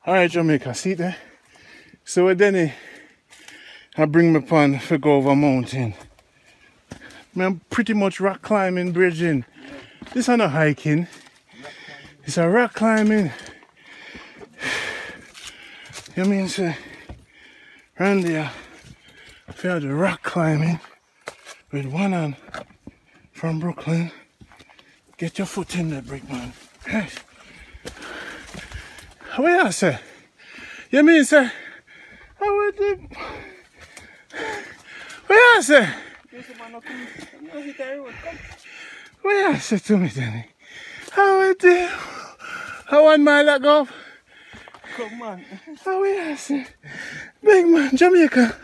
Alright, Jamaica, see there? So then I bring me upon to go over a mountain. I'm pretty much rock climbing, bridging. This is not hiking. It's a rock climbing. You mean say, Randy, I feel the rock climbing with one hand from Brooklyn. Get your foot in there, brick man. Yes. What you say? You mean say? How would the? What you say? What you say to me, Danny? How would the? How 1 mile that go? Come on. How would you say? Big man, Jamaica.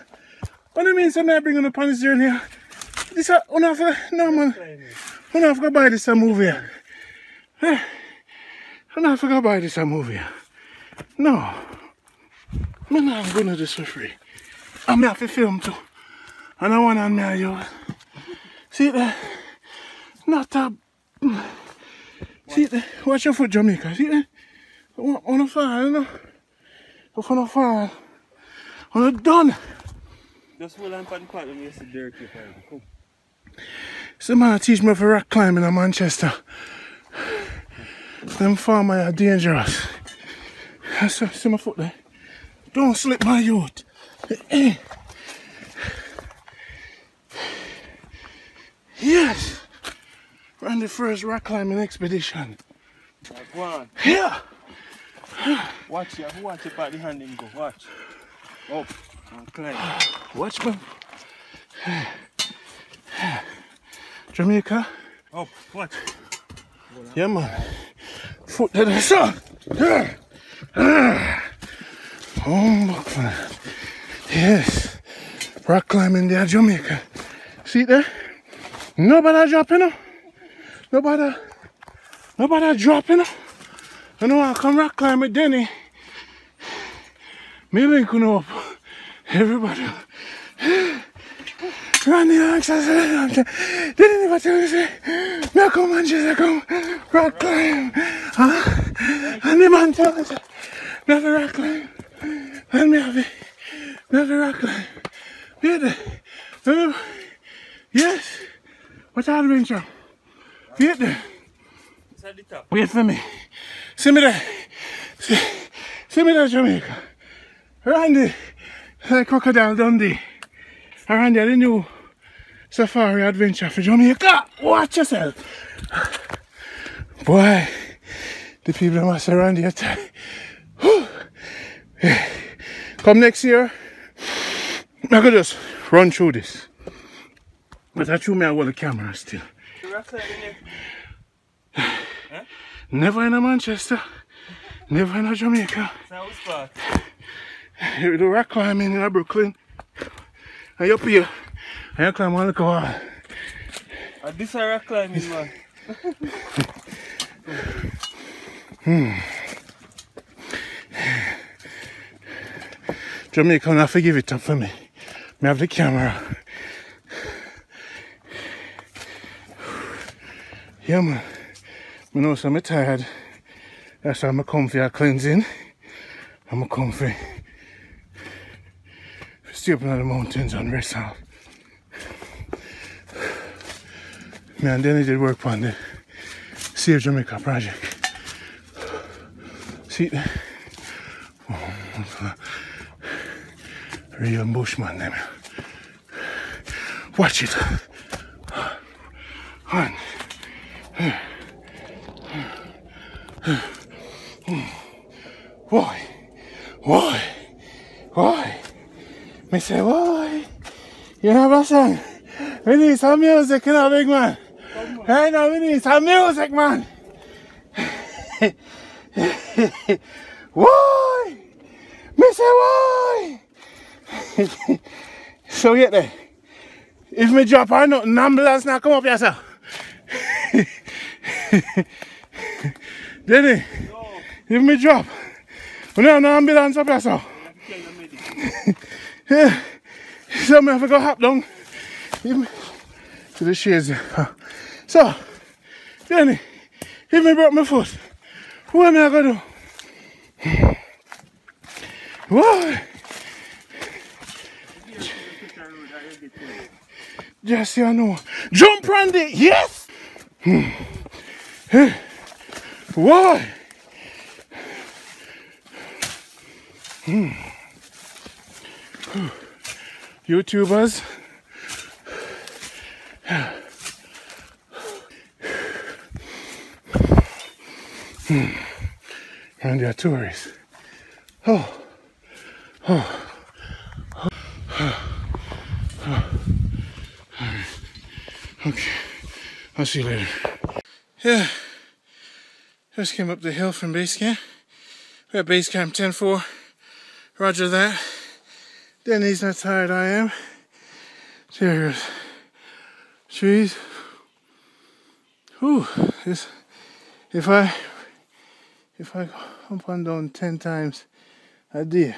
What do you mean somebody bring on upon this journey? This is enough, no man. Enough to buy this a movie. Enough to buy this a movie. No. I'm not going to do this for free. I'm have to film too. And I want on me you. See there? Not a... See there? Watch your foot, Jamaica. See there? On the fall, you know? If on the fall. On the done. Just hold on for the part when you see dirty. Come. Some man teach me for rock climbing in Manchester. Them farmers are dangerous. See my foot there? Don't slip my youth. Yes! We're on the first rock climbing expedition. Go on. Yeah! Watch it. Watch it by the hand and go. Watch. Up and climb. Watch me. Jamaica? Up. Watch. Yeah, man. Foot to the sun. Oh, my. Yes. Rock climbing there, Jamaica. See there? Nobody dropping. Nobody dropping. You know I come rock climb with Denny. Me linking up. Everybody. Randy didn't even tell me say, me come Manchester, come rock climb. Huh? And the man tell me say, me have a rock climb. And me have a rock climb. Yeah, there. Yes. What's our adventure? Wait there. Wait for me. See me there. See me there, Jamaica. Randy, like Crocodile Dundee. Randy, the new safari adventure for Jamaica. Watch yourself. Boy, the people must say Randy a time. Come next year, I could just run through this. But I chew me I hold the camera still. Never in a Manchester, never in a Jamaica. You do rock climbing in Brooklyn. And up here, and you climb on the car. This is rock climbing, man. Jamaica, now forgive it up for me. I have the camera. Yeah, man. I know so I'm tired. That's why I'm comfy at cleansing. I'm comfy. Stay up in the mountains and rest out. Me and Denny did work on the Save Jamaica project. See there? Real bushman them. Watch it. On. Why? Me say, why? You know what I'm saying? We need some music, you know, big man. Hey, now we need some music, man. Why? Me say, why? So get there. If me drop or nothing, ambulance now come up here, sir. Denny, if me drop, we don't have no ambulance up here, sir. Yeah, so me have to go hop down to the shades. So, Denny, if me broke my foot, what am I going to do? Whoa! Just you know. Jump on it, yes! Whoa! YouTubers. And they're tourists. Oh. Okay, I'll see you later. Yeah, just came up the hill from base camp. We're at base camp 10-4. Roger that. Denny's not tired, I am. There's trees. Whew, this, if I hump on down 10 times a day.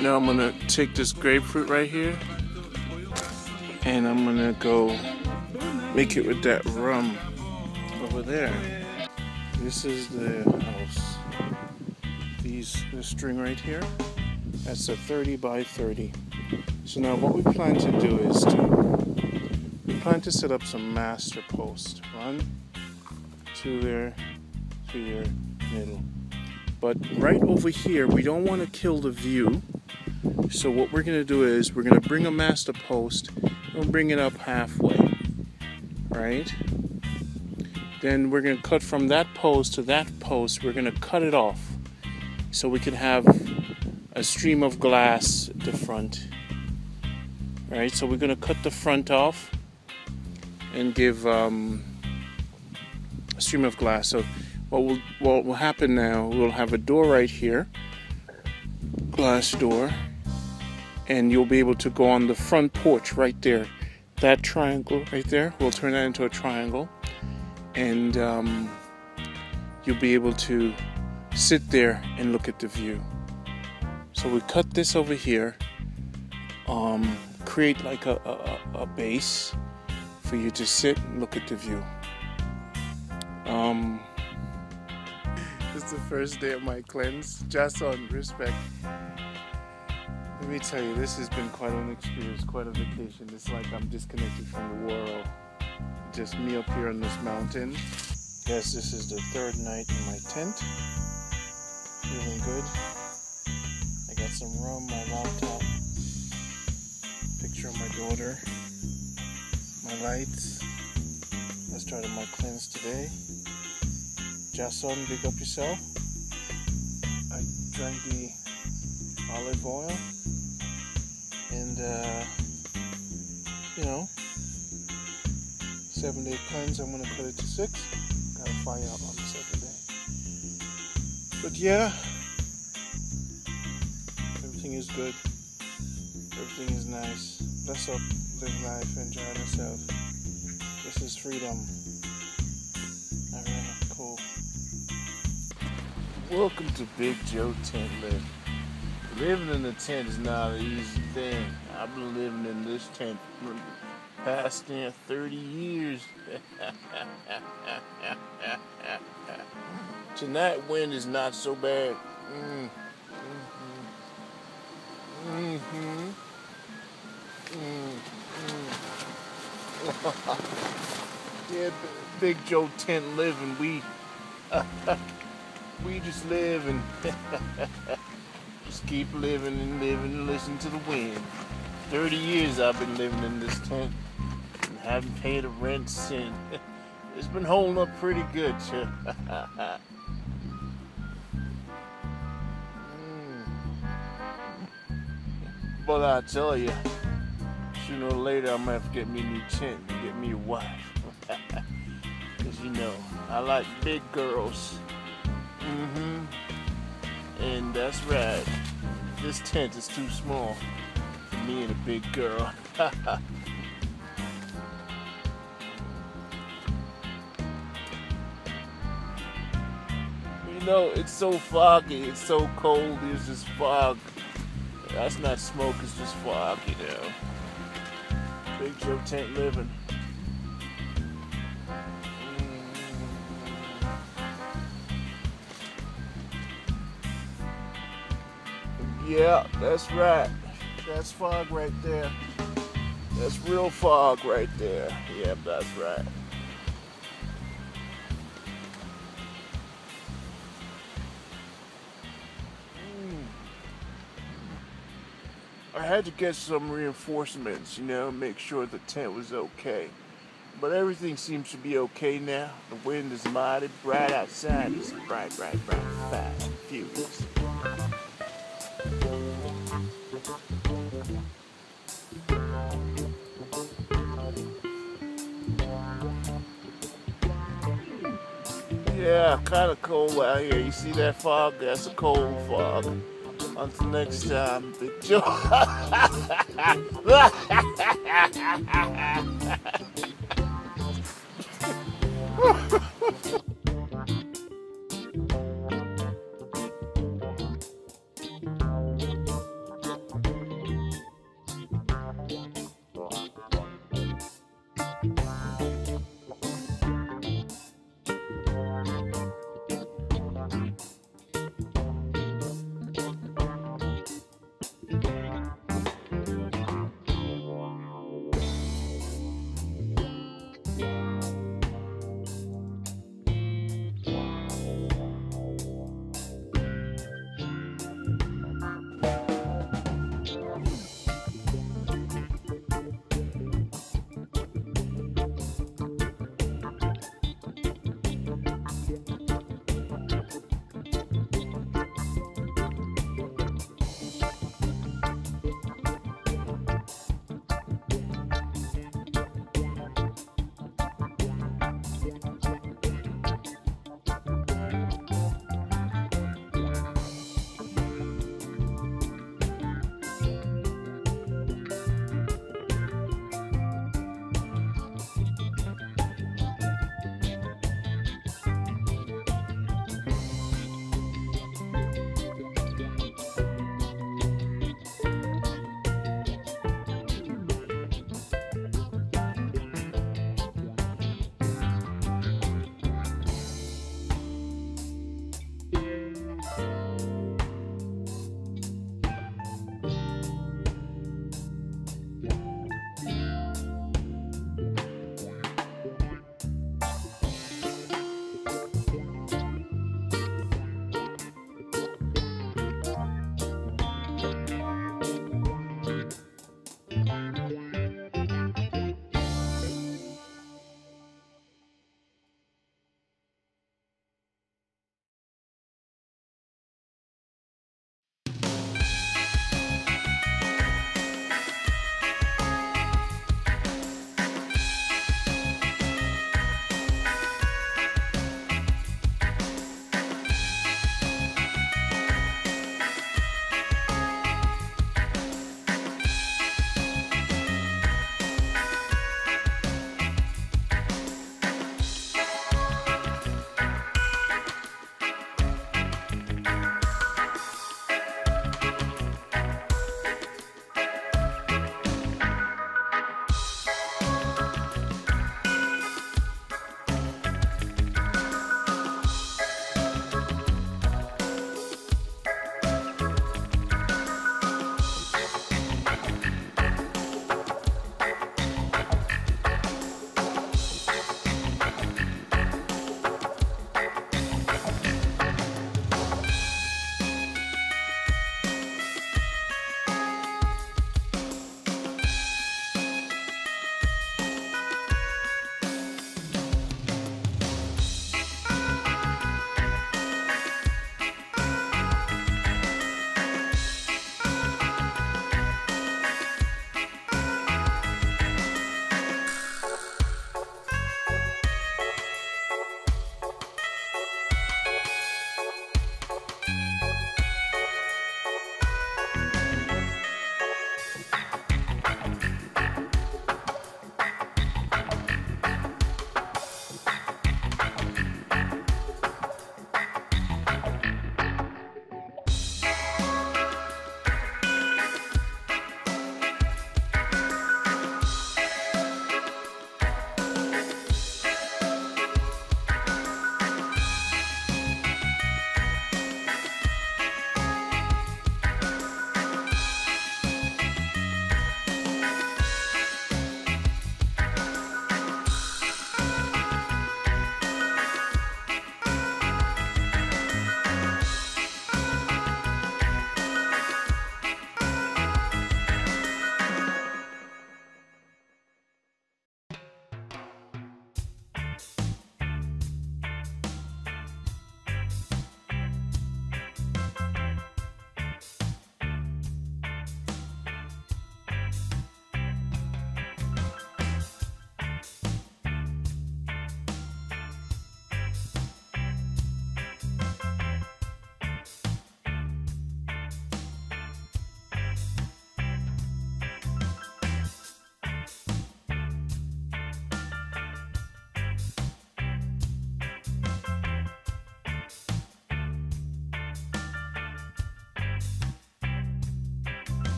Now I'm gonna take this grapefruit right here and I'm gonna go make it with that rum. over there. This is the house. This string right here, that's a 30 by 30. So now what we plan to do is we plan to set up some master posts. Run to there, to your middle. But right over here, we don't want to kill the view. So what we're going to do is we're going to bring a master post and bring it up halfway, right? Then we're going to cut from that post to that post. We're going to cut it off so we can have a stream of glass at the front. Right, so we're going to cut the front off and give a stream of glass. So what will happen now, we'll have a door right here, glass door, and you'll be able to go on the front porch right there. That triangle right there, we'll turn that into a triangle, and you'll be able to sit there and look at the view. So we cut this over here, create like a base for you to sit and look at the view. It's the first day of my cleanse. Just on respect. Let me tell you, this has been quite an experience, quite a vacation. It's like I'm disconnected from the world. Just me up here on this mountain. Yes, this is the third night in my tent. Feeling good. I got some rum, my laptop, picture of my daughter, my lights. Let's try to my cleanse today. Jason, big up yourself. I drank the olive oil, and you know, 7-day cleanse. I'm gonna cut it to 6. Gotta fly out on the 7th day. But yeah, everything is good. Everything is nice. Bless up, live life, enjoy myself. This is freedom. Alright, cool. Welcome to Big Joe Tent Live. Living in a tent is not an easy thing. I've been living in this tent for the past 30 years. Tonight wind is not so bad. Yeah, Big Joe Tent living. We just live and just keep living and listen to the wind. 30 years I've been living in this tent and haven't paid a rent since. It's been holding up pretty good, too. But I tell you, sooner or later I'm gonna have to get me a new tent and get me a wife. Cause you know, I like big girls. And that's right. This tent is too small for me and a big girl. You know, it's so foggy, it's so cold, there's this fog. That's not smoke, it's just fog, you know. Big Joe Tent living. Yeah, that's right. That's fog right there. That's real fog right there. Yep, that's right. I had to get some reinforcements, you know, make sure the tent was okay. But everything seems to be okay now. The wind is mighty bright outside. It's bright, fast, furious. Yeah, kind of cold out here. You see that fog? That's a cold fog. Until next time, Big Joe.